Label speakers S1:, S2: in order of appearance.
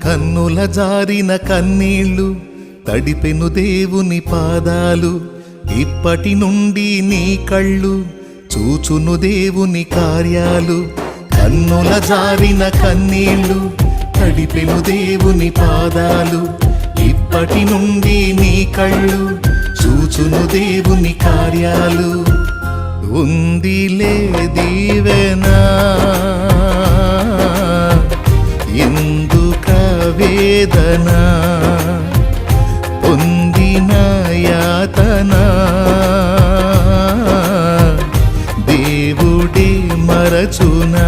S1: కన్నుల జారిన కన్నీళ్ళు తడిపెను దేవుని పాదాలు. ఇప్పటి నుండి నీ కళ్ళు చూచును దేవుని కార్యాలు. కన్నుల జారిన కన్నీళ్ళు తడిపెను దేవుని పాదాలు. ఇప్పటి నుండి నీ కళ్ళు చూచును దేవుని కార్యాలు. ఉందిలే దీవెనా ఎందుక వేదన, పొందిన యాతన దేవుడే మరచునా.